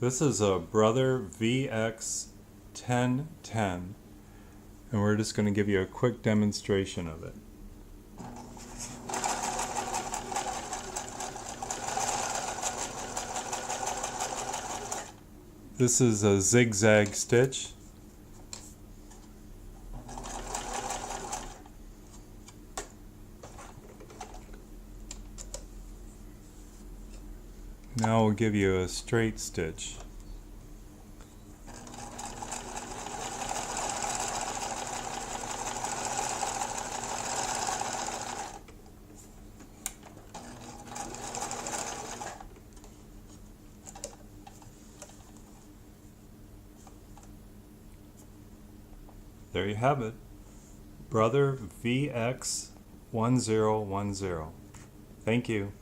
This is a Brother VX-1010, and we're just going to give you a quick demonstration of it. This is a zigzag stitch. Now we'll give you a straight stitch. There you have it. Brother VX1010. Thank you.